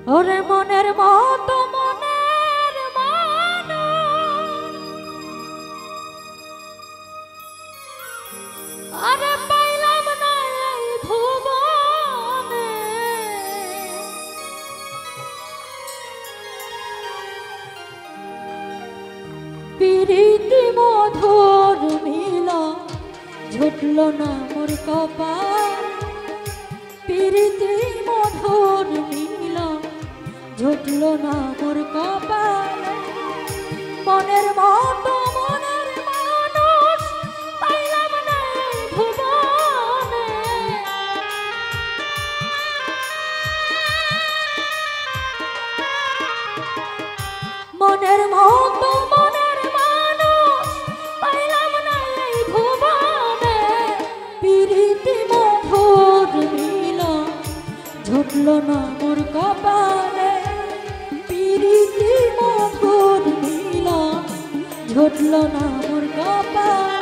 ওরে মনের মতো মনের মানুষ আরে পাইলাম না এই ভুবনে প্রীতি মধুর মিলন ঝুটল না মোর কপাল প্রীতি মধুর মিলন ঝুটল না মোর কপাল মনের মতো মনের মানুষ পাইলাম না এই ভুবনে মনের মতো মনের মানুষ পাইলাম না এই ভুবনে প্রীতি মধুর মিলন ঝুটল না মোর কপালে প্রীতি মধুর মিলন ঝুটল না মোর কপালে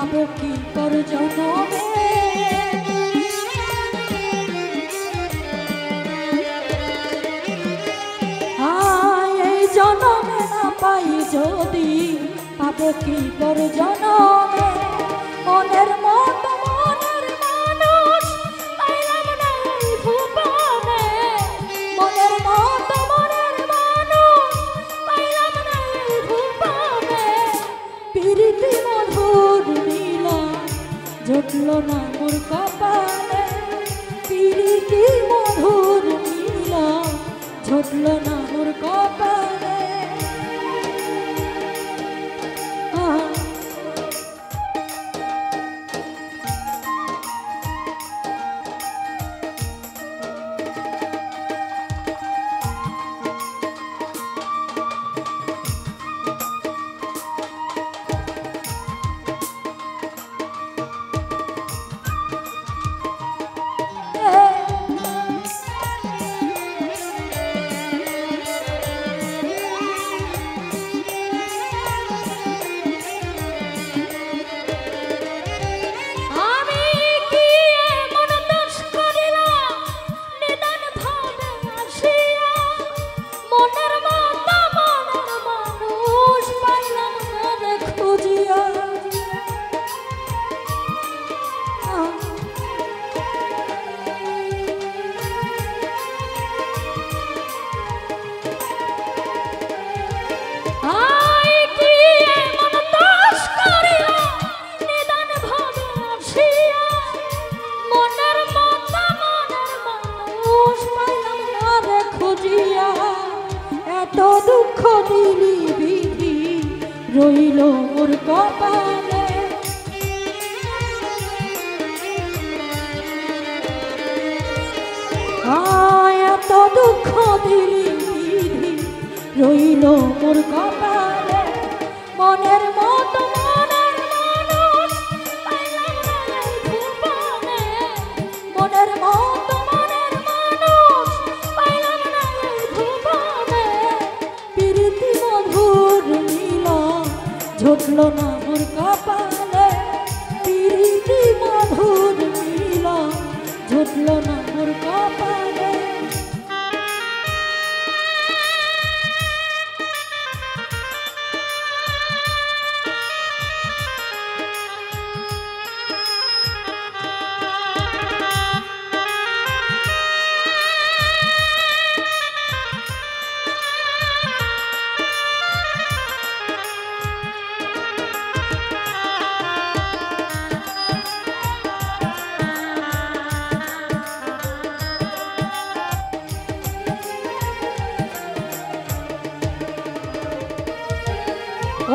পাবো কি পর জনমে এই জনমে না পাই যদি পাবো কি পর জনমে মনের মতো মনের মানুষ পাইলাম না এই ভুবনে মনের মতো মনের মানুষ পাইলাম না এই ভুবনে প্রীতি মধুর ঝুটল না মোর কপালে প্রীতি মধুর মিলন ঝুটল না মোর কপালে এত দুঃখ দিলি বিধি রইল মোর কপালে এত দুঃখ দিলি বিধি রইল মোর কপালে মনের মতো মনের মানুষ পাইলাম না এই ভুবনে মনের মতো মনের মানুষ পাইলাম না এই ভুবনে প্রীতি মধুর মিলন ঝুটলো না মোর কপালে প্রীতি মধুর মিলন ঝুটলো না মোর কপালে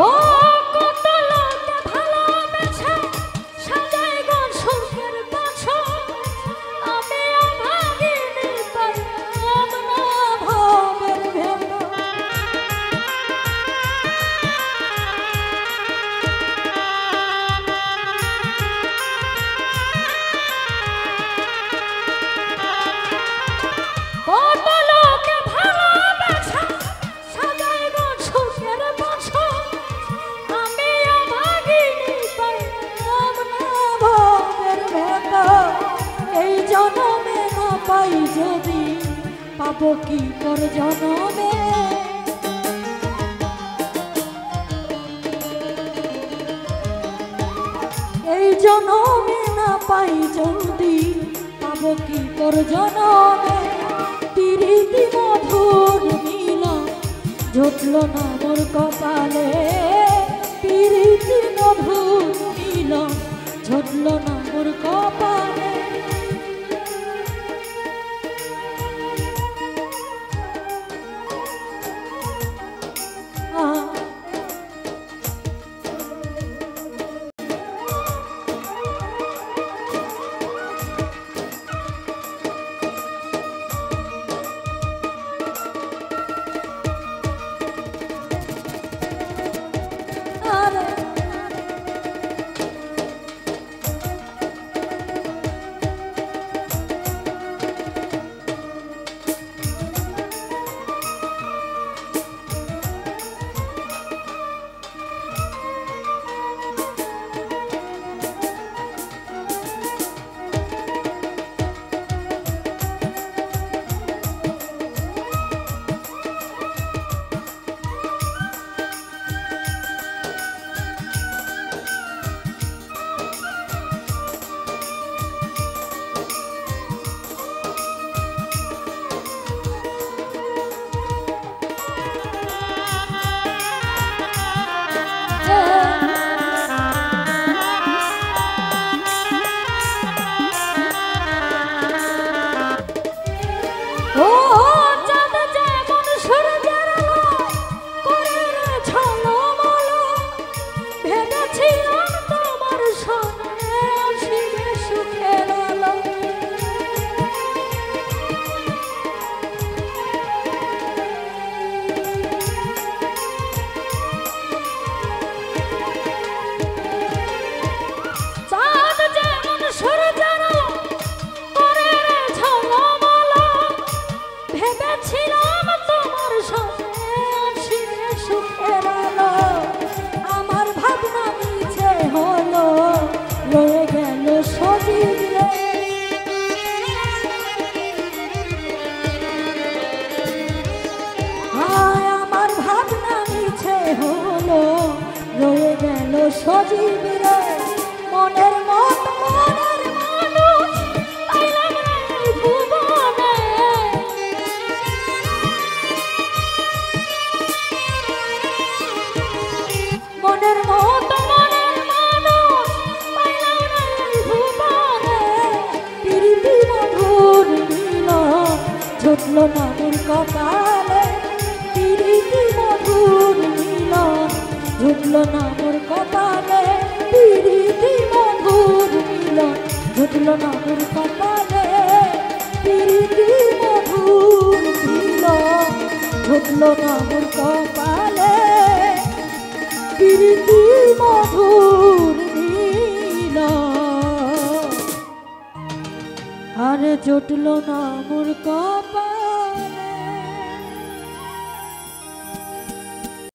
ও কত লোকে ভালোবেসে সাজায় গো সুখের বাসর আমি ভাগিনি পারলাম না ভবের ভেতর কত লোকে ভালোবেসে সাজায় গো সুখের বাসর এই জনমে না পাই যদি পাবো কি পর জনমে এই জনমে না পাই যদি পাবো কি পর জনমে প্রীতি মধুর মিলন ঝুটলো না মোর কপালে প্রীতি মধুর মিলন ঝুটলো না মোর কপালে সজীব রে মনের মত মনের মানুষ পাইলাম না ভুবনে মনের মত মনের মানুষ পাইলাম না ভুবনে প্রীতি মধুর মিলন ঝুটলো না মোর কপালে প্রীতি মধুর মিলন ঝুটলো না মোর কপালে প্রীতি মধুর মিলন ঝুটলো না মোর কপালে প্রীতি মধুর মিলন ঝুটলো না মোর কপালে প্রীতি মধুর মিলন আরে জুটলো না মোর কপালে।